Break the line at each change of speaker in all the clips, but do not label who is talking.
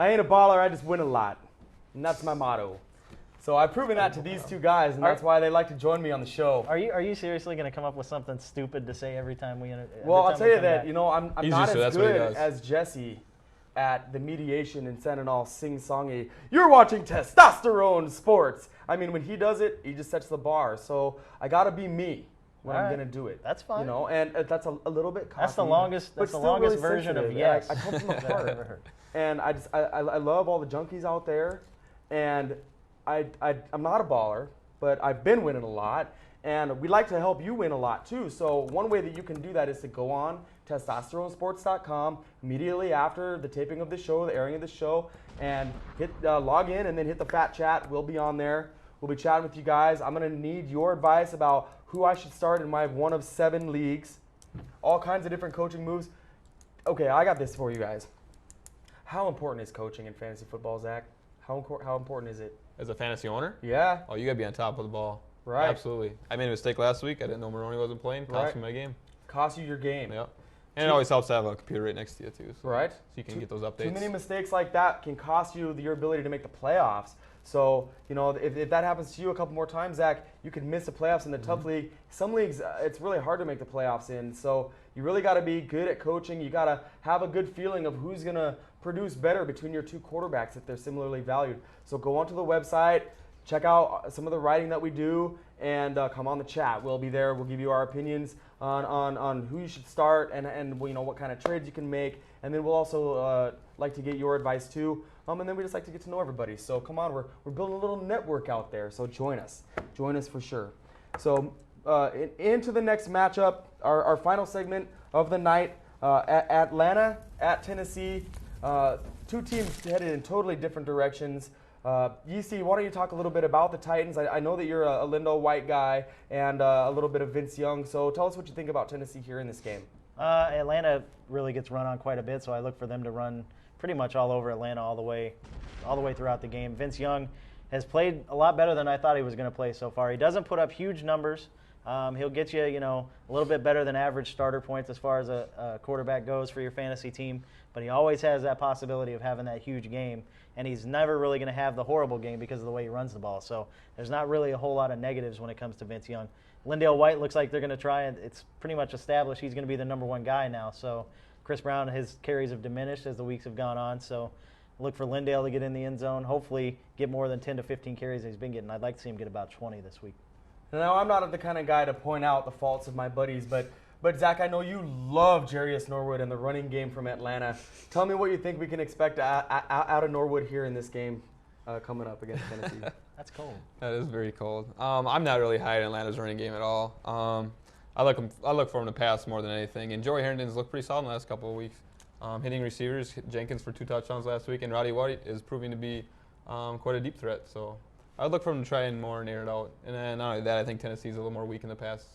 I ain't a baller, I just win a lot. And that's my motto. So I've proven that to these two guys, and that's why they like to join me on the show.
Are you seriously going to come up with something stupid to say every time we?
Well, I'll tell you that I'm not
to,
as good as Jesse at the mediation and sending all sing-songy. You're watching Testosterone Sports. I mean, when he does it, he just sets the bar. So I got to be me when I'm going to do it.
That's fine.
You know, and that's a little bit cocky.
That's the longest. That's the longest really version of yes.
I come from the heart. And I love all the junkies out there, and I'm not a baller, but I've been winning a lot, and we like to help you win a lot too. So one way that you can do that is to go on testosteronesports.com immediately after the taping of the show, the airing of the show, and hit log in and then hit the fat chat. We'll be on there. We'll be chatting with you guys. I'm going to need your advice about who I should start in my one of 7 leagues, all kinds of different coaching moves. Okay, I got this for you guys. How important is coaching in fantasy football, Zach? How important is it?
As a fantasy owner?
Yeah.
Oh, you got to be on top of the ball.
Right.
Absolutely. I made a mistake last week. I didn't know Maroney wasn't playing. Cost me my game.
Cost you your game.
Yep. And it always helps to have a computer right next to you, too. So,
right.
So you can get those updates.
Too many mistakes like that can cost you your ability to make the playoffs. So, you know, if that happens to you a couple more times, Zach, you could miss the playoffs in the tough league. Some leagues, it's really hard to make the playoffs in. So you really got to be good at coaching. You got to have a good feeling of who's going to produce better between your two quarterbacks if they're similarly valued. So go onto the website, check out some of the writing that we do, and come on the chat. We'll be there. We'll give you our opinions on who you should start and you know what kind of trades you can make. And then we'll also like to get your advice too. And then we just like to get to know everybody. So come on, we're building a little network out there. So join us. Join us for sure. So into the next matchup, our final segment of the night, Atlanta at Tennessee. Two teams headed in totally different directions. Yeasty, why don't you talk a little bit about the Titans? I know that you're a Lindo White guy and a little bit of Vince Young. So tell us what you think about Tennessee here in this game.
Atlanta really gets run on quite a bit, so I look for them to run pretty much all over Atlanta all the way throughout the game. Vince Young has played a lot better than I thought he was going to play so far. He doesn't put up huge numbers. He'll get you, a little bit better than average starter points as far as a quarterback goes for your fantasy team, but he always has that possibility of having that huge game, and he's never really going to have the horrible game because of the way he runs the ball. So there's not really a whole lot of negatives when it comes to Vince Young. Lindale White looks like they're going to try, and it's pretty much established he's going to be the number one guy now. So Chris Brown, his carries have diminished as the weeks have gone on. So look for Lindale to get in the end zone, hopefully get more than 10 to 15 carries that he's been getting. I'd like to see him get about 20 this week.
Now, I'm not the kind of guy to point out the faults of my buddies, but Zach, I know you love Jarius Norwood and the running game from Atlanta. Tell me what you think we can expect out of Norwood here in this game coming up against Tennessee.
That's cold.
That is very cold. I'm not really high in Atlanta's running game at all. I look for him to pass more than anything. And Joey Harrington's looked pretty solid in the last couple of weeks. Hitting receivers, Jenkins for 2 touchdowns last week, and Roddy White is proving to be quite a deep threat. So I'd look for him to try and more near it out. And then not only that, I think Tennessee's a little more weak in the pass.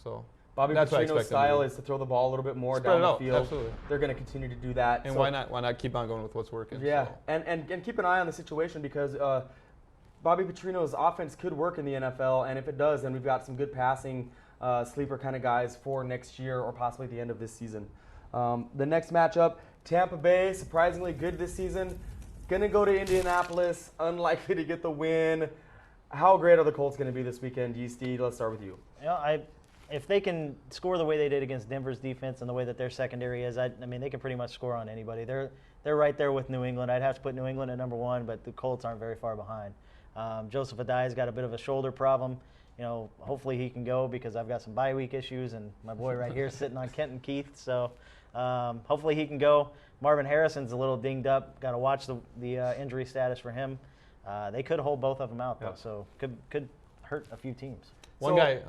So
Bobby Petrino's style is to throw the ball a little bit more down the field.
Absolutely.
They're going to continue to do that.
And
so,
why not keep on going with what's working?
Yeah,
so.
and keep an eye on the situation because Bobby Petrino's offense could work in the NFL, and if it does, then we've got some good passing sleeper kind of guys for next year or possibly the end of this season. The next matchup, Tampa Bay, surprisingly good this season. Going to go to Indianapolis, unlikely to get the win. How great are the Colts going to be this weekend, Steve? Let's start with you.
If they can score the way they did against Denver's defense and the way that their secondary is, I mean, they can pretty much score on anybody. They're right there with New England. I'd have to put New England at number 1, but the Colts aren't very far behind. Joseph Adai's got a bit of a shoulder problem. Hopefully he can go because I've got some bye week issues, and my boy right here is sitting on Kenton Keith. So hopefully he can go. Marvin Harrison's a little dinged up. Got to watch the injury status for him. They could hold both of them out, though, so could hurt a few teams.
One guy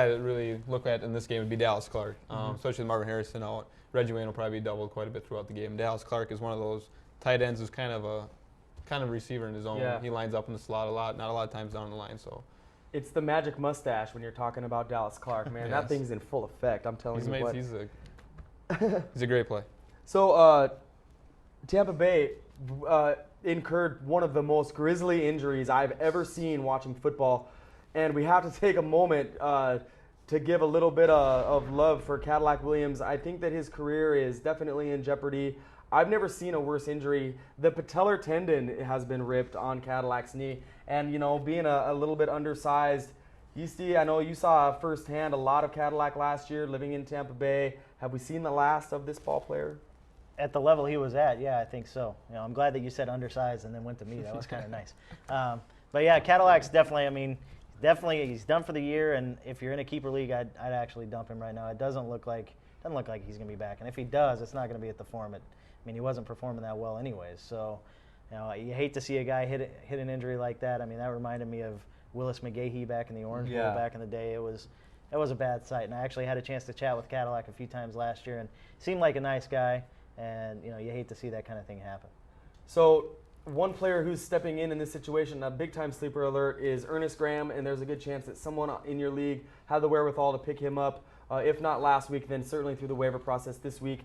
that really look at in this game would be Dallas Clark, especially with Marvin Harrison out. Reggie Wayne will probably be doubled quite a bit throughout the game. Dallas Clark is one of those tight ends who's kind of a receiver in his own. Yeah. He lines up in the slot a lot, not a lot of times down the line. So
it's the magic mustache when you're talking about Dallas Clark, man. Yes. That thing's in full effect. I'm telling you what.
He's a great play.
So Tampa Bay incurred one of the most grisly injuries I've ever seen watching football. And we have to take a moment to give a little bit of love for Cadillac Williams, I think that his career is definitely in jeopardy. I've never seen a worse injury. The patellar tendon has been ripped on Cadillac's knee. And, being a little bit undersized, I know you saw firsthand a lot of Cadillac last year living in Tampa Bay. Have we seen the last of this ball player?
At the level he was at, yeah, I think so. I'm glad that you said undersized and then went to me. That was kind of nice. But yeah, Cadillac's definitely, he's done for the year. And if you're in a keeper league, I'd actually dump him right now. It doesn't look like he's going to be back. And if he does, it's not going to be at the form. He wasn't performing that well anyways. So, you hate to see a guy hit an injury like that. That reminded me of Willis McGahee back in the Orange Bowl back in the day. It was a bad sight. And I actually had a chance to chat with Cadillac a few times last year, and seemed like a nice guy. And you hate to see that kind of thing happen.
So one player who's stepping in this situation, a big-time sleeper alert, is Ernest Graham, and there's a good chance that someone in your league had the wherewithal to pick him up. If not last week, then certainly through the waiver process this week.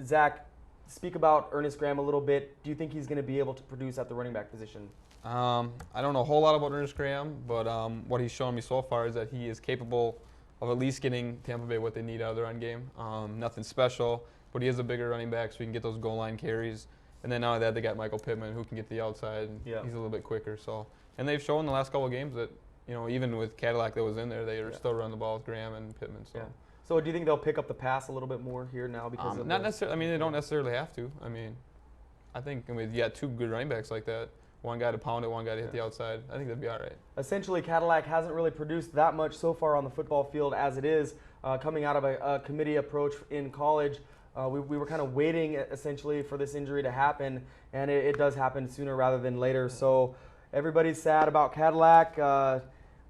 Zach, speak about Ernest Graham a little bit. Do you think he's going to be able to produce at the running back position?
I don't know a whole lot about Ernest Graham, but what he's shown me so far is that he is capable of at least getting Tampa Bay what they need out of the run game. Nothing special, but he is a bigger running back, so he can get those goal line carries. And then now that they got Michael Pittman, who can get the outside, and he's a little bit quicker. So, and they've shown the last couple of games that even with Cadillac that was in there, they were still running the ball with Graham and Pittman. So.
Yeah. So do you think they'll pick up the pass a little bit more here now because of
not necessarily? They don't necessarily have to. I think you got two good running backs like that. One guy to pound it, one guy to hit the outside. I think that'd be all right.
Essentially, Cadillac hasn't really produced that much so far on the football field as it is coming out of a committee approach in college. We were kind of waiting essentially for this injury to happen, and it does happen sooner rather than later. So everybody's sad about Cadillac.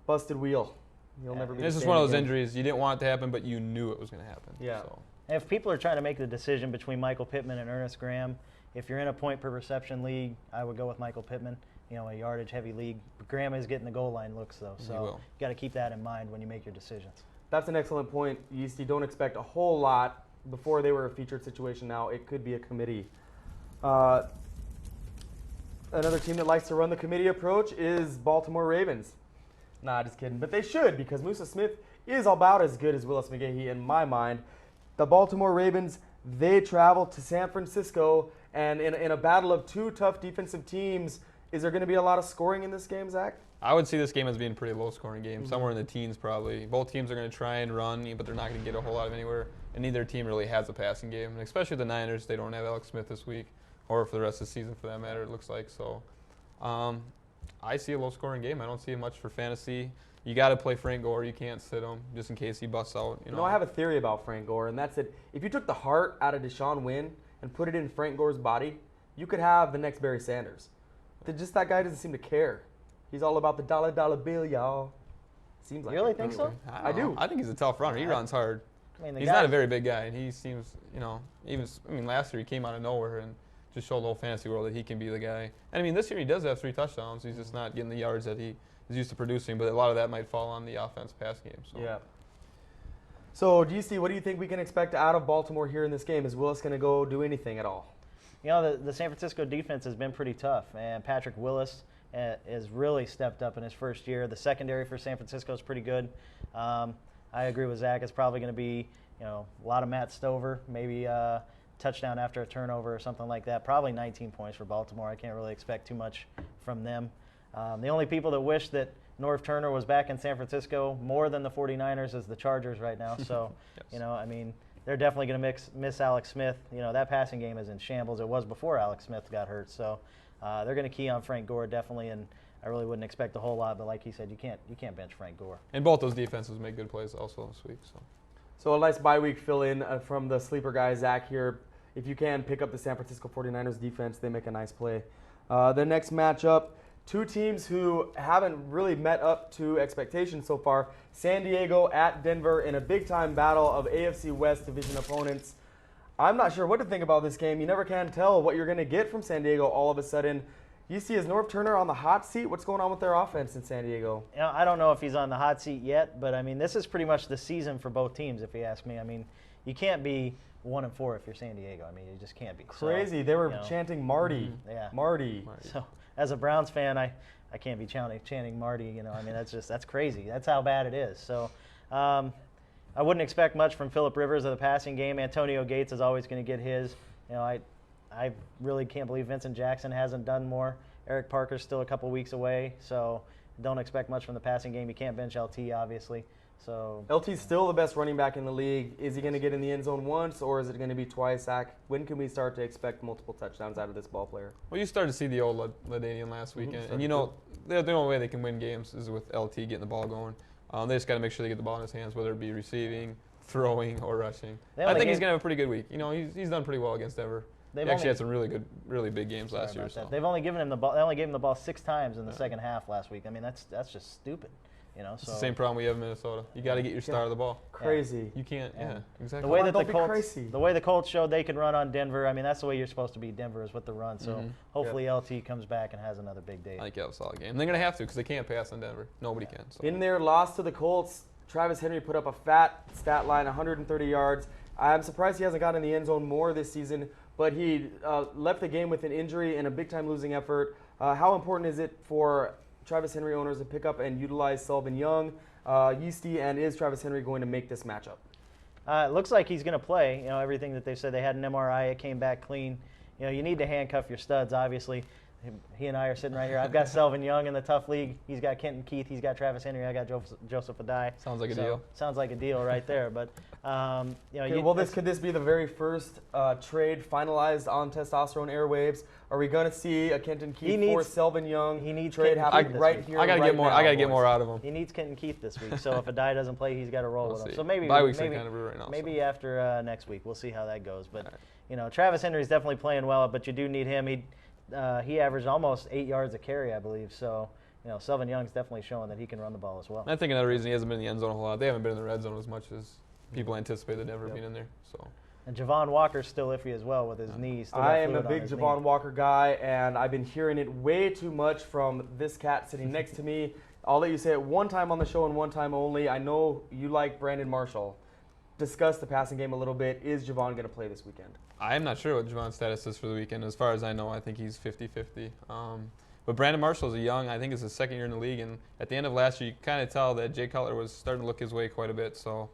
Busted wheel. You'll never be.
This is one of those injuries you didn't want it to happen, but you knew it was going to happen.
Yeah.
So.
If people are trying to make the decision between Michael Pittman and Ernest Graham, if you're in a point per reception league, I would go with Michael Pittman. A yardage heavy league. Graham is getting the goal line looks though, so you got to keep that in mind when you make your decisions.
That's an excellent point. You don't expect a whole lot before they were a featured situation. Now it could be a committee. Another team that likes to run the committee approach is Baltimore Ravens. Nah, just kidding. But they should, because Musa Smith is about as good as Willis McGahee in my mind. The Baltimore Ravens, they travel to San Francisco, and in a battle of two tough defensive teams, is there going to be a lot of scoring in this game, Zach?
I would see this game as being a pretty low-scoring game, somewhere in the teens probably. Both teams are going to try and run, but they're not going to get a whole lot of anywhere, and neither team really has a passing game. And especially the Niners, they don't have Alex Smith this week, or for the rest of the season for that matter, it looks like. So I see a low-scoring game. I don't see much for fantasy. You got to play Frank Gore. You can't sit him just in case he busts out.
I have a theory about Frank Gore, and that's it. If you took the heart out of Deshaun Wynn and put it in Frank Gore's body, you could have the next Barry Sanders. That guy doesn't seem to care. He's all about the dollar bill, y'all. Seems like.
You really think so?
I do.
I think he's a tough runner. He runs hard. He's not a very big guy, and he seems, last year he came out of nowhere and just showed the whole fantasy world that he can be the guy. And this year he does have 3 touchdowns. He's just not getting the yards that he is used to producing, but a lot of that might fall on the offense pass game. So.
Yeah. So, what do you think we can expect out of Baltimore here in this game? Is Willis going to go do anything at all?
The San Francisco defense has been pretty tough, and Patrick Willis has really stepped up in his first year. The secondary for San Francisco is pretty good. I agree with Zach. It's probably going to be a lot of Matt Stover, maybe a touchdown after a turnover or something like that. Probably 19 points for Baltimore. I can't really expect too much from them. The only people that wish that Norv Turner was back in San Francisco more than the 49ers is the Chargers right now. So,
yes.
They're definitely going to miss Alex Smith. That passing game is in shambles. It was before Alex Smith got hurt. So they're going to key on Frank Gore definitely, and I really wouldn't expect a whole lot. But like he said, you can't bench Frank Gore.
And both those defenses make good plays also this week.
So a nice bye week fill in from the sleeper guy Zach here. If you can pick up the San Francisco 49ers defense, they make a nice play. The next matchup. Two teams who haven't really met up to expectations so far. San Diego at Denver in a big-time battle of AFC West division opponents. I'm not sure what to think about this game. You never can tell what you're going to get from San Diego all of a sudden. You see, is Norv Turner on the hot seat? What's going on with their offense in San Diego?
I don't know if he's on the hot seat yet, but, this is pretty much the season for both teams, if you ask me. You can't be 1-4 if you're San Diego. You just can't be.
Crazy. They were chanting Marty.
Yeah.
Marty.
So, as a Browns fan, I can't be chanting Marty. That's crazy. That's how bad it is. So, I wouldn't expect much from Phillip Rivers of the passing game. Antonio Gates is always going to get his. I really can't believe Vincent Jackson hasn't done more. Eric Parker's still a couple weeks away, so don't expect much from the passing game. You can't bench LT, obviously. So
LT's still the best running back in the league. Is he going to get in the end zone once, or is it going to be twice? Zach, when can we start to expect multiple touchdowns out of this ball player?
Well, you started to see the old LaDainian last weekend, and the only way they can win games is with LT getting the ball going. They just got to make sure they get the ball in his hands, whether it be receiving, throwing, or rushing. I think he's going to have a pretty good week. He's done pretty well against Denver. He actually had some really big games last year. So.
They've only given him the ball. They only gave him the ball 6 times in the second half last week. I mean, that's just stupid.
It's the same problem we have in Minnesota. You got to get your star of the ball.
Crazy.
You can't. Yeah, exactly.
The way that the way the Colts showed they could run on Denver. I mean, that's the way you're supposed to be. Denver is with the run. So hopefully LT comes back and has another big day.
I think you have a solid game. And they're gonna have to because they can't pass on Denver. Nobody can. So.
In their loss to the Colts, Travis Henry put up a fat stat line, 130 yards. I'm surprised he hasn't gotten in the end zone more this season, but he left the game with an injury and a big-time losing effort. How important is it for Travis Henry owners to pick up and utilize Sullivan Young, Yeasty, and is Travis Henry going to make this matchup?
It looks like he's going to play. Everything that they've said. They had an MRI. It came back clean. You need to handcuff your studs, obviously. He and I are sitting right here. I've got Sullivan Young in the tough league. He's got Kenton Keith. He's got Travis Henry. I got Joseph Adai.
Sounds like a deal.
Sounds like a deal right there. But
could this be the very first trade finalized on testosterone airwaves? Are we going to see a Kenton Keith for Sullivan Young trade happen right here?
I got to get more out of him.
He needs Kenton Keith this week. So if Adai doesn't play, he's got to roll with him. So maybe after next week, we'll see how that goes. But Travis Henry's definitely playing well. But you do need him. He averaged almost 8 yards a carry, I believe. So, Sullivan Young's definitely showing that he can run the ball as well.
I think another reason he hasn't been in the end zone a whole lot. They haven't been in the red zone as much as people anticipated Denver being in there. So.
And Javon Walker's still iffy as well with his knees.
I am a big Javon Walker guy, and I've been hearing it way too much from this cat sitting next to me. I'll let you say it one time on the show and one time only. I know you like Brandon Marshall. Discuss the passing game a little bit. Is Javon going to play this weekend?
I'm not sure what Javon's status is for the weekend. As far as I know, I think he's 50-50. But Brandon Marshall is I think it's his second year in the league, and at the end of last year, you kind of tell that Jay Cutler was starting to look his way quite a bit. So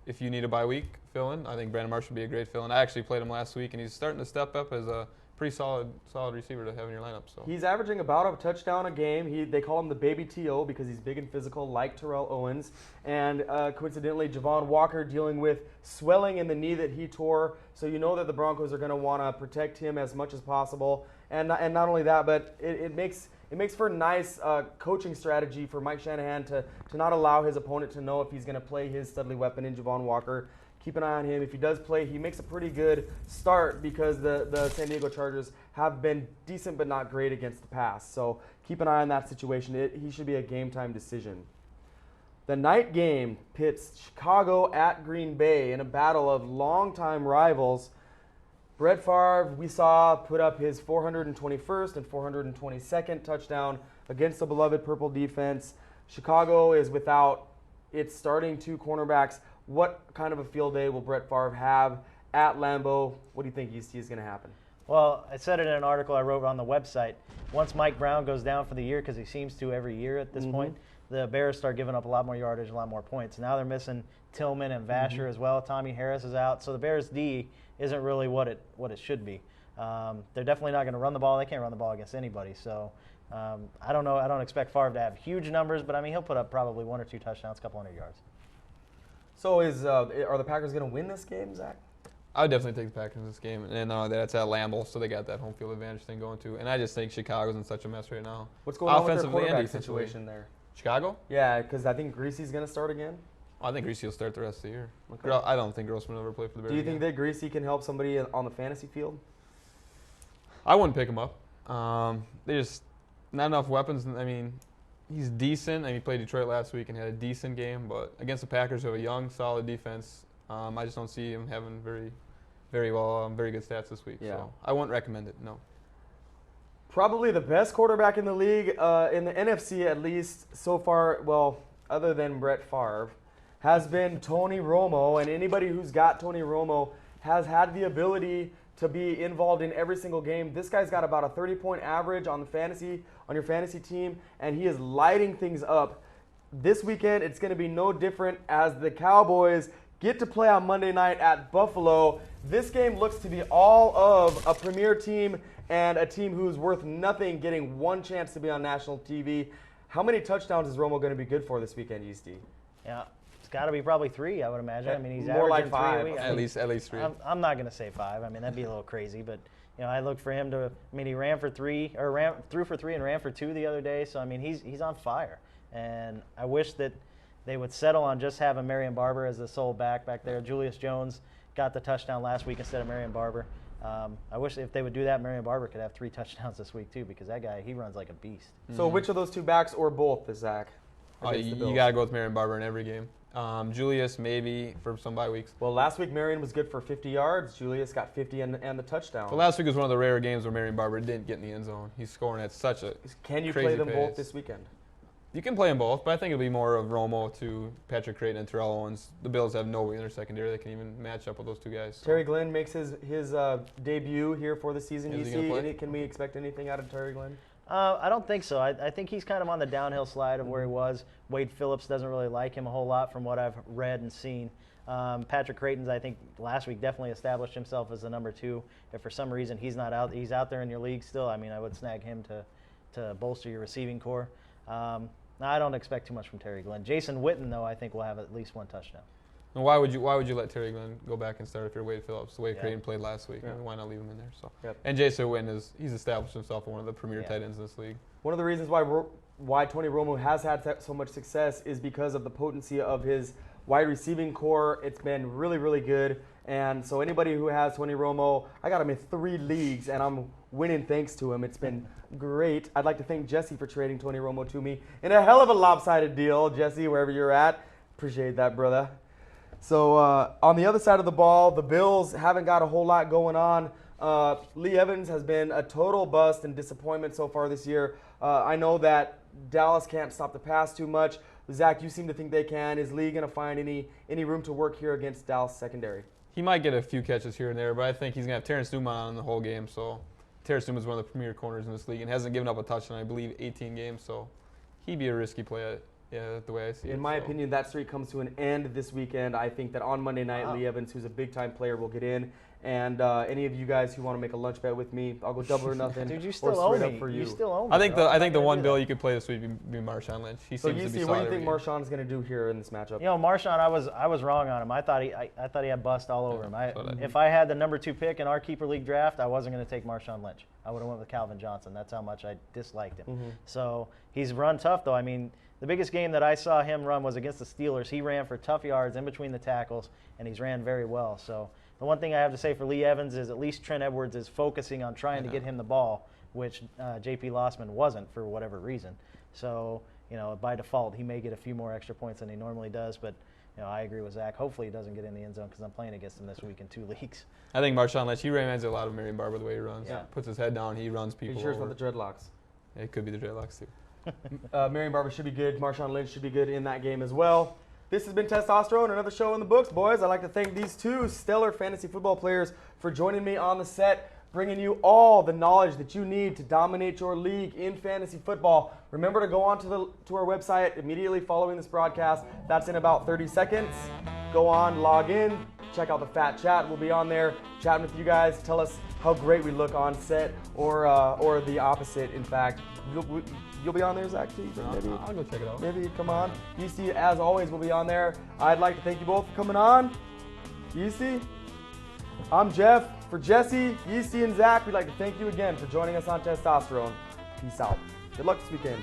if you need a bye week fill-in, I think Brandon Marshall would be a great fill-in. I actually played him last week, and he's starting to step up as a pretty solid receiver to have in your lineup. So
he's averaging about a touchdown a game. They call him the baby T.O. because he's big and physical like Terrell Owens. And coincidentally, Javon Walker dealing with swelling in the knee that he tore. So you know that the Broncos are going to want to protect him as much as possible. And not only that, but it makes for a nice coaching strategy for Mike Shanahan to not allow his opponent to know if he's going to play his studly weapon in Javon Walker. Keep an eye on him. If he does play, he makes a pretty good start because the San Diego Chargers have been decent but not great against the pass. So keep an eye on that situation. He should be a game-time decision. The night game pits Chicago at Green Bay in a battle of longtime rivals. Brett Favre, we saw, put up his 421st and 422nd touchdown against the beloved Purple defense. Chicago is without its starting 2 cornerbacks. What kind of a field day will Brett Favre have at Lambeau? What do you think you see is going to happen?
Well, I said it in an article I wrote on the website. Once Mike Brown goes down for the year, because he seems to every year at this point, the Bears start giving up a lot more yardage, a lot more points. Now they're missing Tillman and Vasher as well. Tommy Harris is out. So the Bears' D isn't really what it should be. They're definitely not going to run the ball. They can't run the ball against anybody. So I don't know. I don't expect Favre to have huge numbers, but I mean he'll put up probably 1 or 2 touchdowns, a couple hundred yards.
So are the Packers going to win this game, Zach?
I would definitely take the Packers in this game, and that's at Lambeau, so they got that home field advantage thing going too. And I just think Chicago's in such a mess right now.
What's going on with their quarterback situation there?
Chicago?
Yeah, because I think Greasy's going to start again.
I think Greasy will start the rest of the year.
Okay.
I don't think Grossman will ever play for the Bears.
Do you think that Greasy can help somebody on the fantasy field?
I wouldn't pick him up. They just not enough weapons. I mean, he's decent. He played Detroit last week and had a decent game, but against the Packers, who have a young, solid defense, I just don't see him having very good stats this week. Yeah. So I wouldn't recommend it. No.
Probably the best quarterback in the league, in the NFC at least so far. Well, other than Brett Favre, has been Tony Romo, and anybody who's got Tony Romo has had the ability to be involved in every single game. This guy's got about a 30-point average on your fantasy team, and he is lighting things up. this weekend it's going to be no different as the Cowboys get to play on Monday night at Buffalo. This game looks to be all of a premier team and a team who's worth nothing getting one chance to be on national TV. How many touchdowns is Romo going to be good for this weekend, Yeasty?
Yeah, it's got to be probably 3, I would imagine. I mean, he's
More like
averaging 3 a
5.
week.
At least 3.
I'm not going to say 5. I mean, that'd be a little crazy, but I look for him to. I mean, he ran for 3 or threw for 3 and ran for 2 the other day. So I mean, he's on fire, and I wish that they would settle on just having Marion Barber as the sole back there. Julius Jones got the touchdown last week instead of Marion Barber. I wish if they would do that, Marion Barber could have 3 touchdowns this week too, because that guy, he runs like a beast.
So which of those 2 backs or both, Zach?
You got to go with Marion Barber in every game. Julius maybe for some bye weeks.
Well, last week Marion was good for 50 yards. Julius got 50 and the touchdown.
But last week was one of the rare games where Marion Barber didn't get in the end zone. He's scoring at such a
Can you
crazy
play them
pace.
both this weekend?
You can play them both, but I think it'll be more of Romo to Patrick Creighton and Terrell Owens. The Bills have no in their secondary that can even match up with those 2 guys. So.
Terry Glenn makes his debut here for the season.
Is he gonna play?
Can we expect anything out of Terry Glenn?
I don't think so. I think he's kind of on the downhill slide of where he was. Wade Phillips doesn't really like him a whole lot from what I've read and seen. Patrick Creighton's, I think, last week definitely established himself as the number 2. If for some reason he's not out, he's out there in your league still, I mean, I would snag him to bolster your receiving core. I don't expect too much from Terry Glenn. Jason Witten, though, I think will have at least 1 touchdown.
And why would you let Terry Glenn go back and start if you're Wade Phillips? The way
Yeah.
Creighton played last week,
Yeah.
I mean, why not leave him in there? So,
Yep.
And Jason Witten he's established himself as one of the premier
Yeah.
tight ends in this league.
One of the reasons why Tony Romo has had so much success is because of the potency of his wide receiving core. It's been really, really good. And so anybody who has Tony Romo, I got him in 3 leagues, and I'm winning thanks to him. It's been great. I'd like to thank Jesse for trading Tony Romo to me in a hell of a lopsided deal. Jesse, wherever you're at, appreciate that, brother. So on the other side of the ball, the Bills haven't got a whole lot going on. Lee Evans has been a total bust and disappointment so far this year. I know that Dallas can't stop the pass too much. Zach, you seem to think they can. Is Lee going to find any room to work here against Dallas secondary?
He might get a few catches here and there, but I think he's going to have Terrence Newman on the whole game. So Terrence Newman is one of the premier corners in this league and hasn't given up a touchdown, I believe, 18 games. So he'd be a risky play, the way I see it.
In my opinion, that streak comes to an end this weekend. I think that on Monday night, Lee Evans, who's a big-time player, will get in. And any of you guys who want to make a lunch bet with me, I'll go double or nothing.
Dude, you still
or
owe
straight
me.
up for you.
You still owe me.
I think
bro.
the
I'm
one
not
bill
gonna
you could play this week would be Marshawn Lynch. He
So
seems
you
to be
see,
solid
what do you
every
think
game.
Marshawn's going to do here in this matchup?
do that. Marshawn, I was wrong on him. I thought he had bust all over him. If I had the number 2 pick in our keeper league draft, I wasn't going to take Marshawn Lynch. I would have went with Calvin Johnson. That's how much I disliked him. So he's run tough, though. I mean, the biggest game that I saw him run was against the Steelers. He ran for tough yards in between the tackles, and he's ran very well. So the one thing I have to say for Lee Evans is at least Trent Edwards is focusing on trying to get him the ball, which J.P. Lossman wasn't for whatever reason. So, by default, he may get a few more extra points than he normally does. But, I agree with Zach. Hopefully he doesn't get in the end zone because I'm playing against him this week in 2 leagues.
I think Marshawn Lynch, he reminds me a lot of Marion Barber the way he runs.
Yeah.
Puts his head down, he runs
Are
people
you sure it's
over.
not the dreadlocks?
It could be the dreadlocks too.
Marion Barber should be good. Marshawn Lynch should be good in that game as well. This has been Testosterone, another show in the books, boys. I'd like to thank these 2 stellar fantasy football players for joining me on the set, bringing you all the knowledge that you need to dominate your league in fantasy football. Remember to go on to our website immediately following this broadcast. That's in about 30 seconds. Go on, log in, check out the Fat Chat. We'll be on there chatting with you guys. Tell us how great we look on set, or the opposite. In fact, you'll be on there, Zach, too? Maybe.
I'll go check it out.
Maybe come on. Yeasty, as always, will be on there. I'd like to thank you both for coming on. Yeasty, I'm Jeff. For Jesse, Yeasty, and Zach, we'd like to thank you again for joining us on Testosterone. Peace out. Good luck this weekend.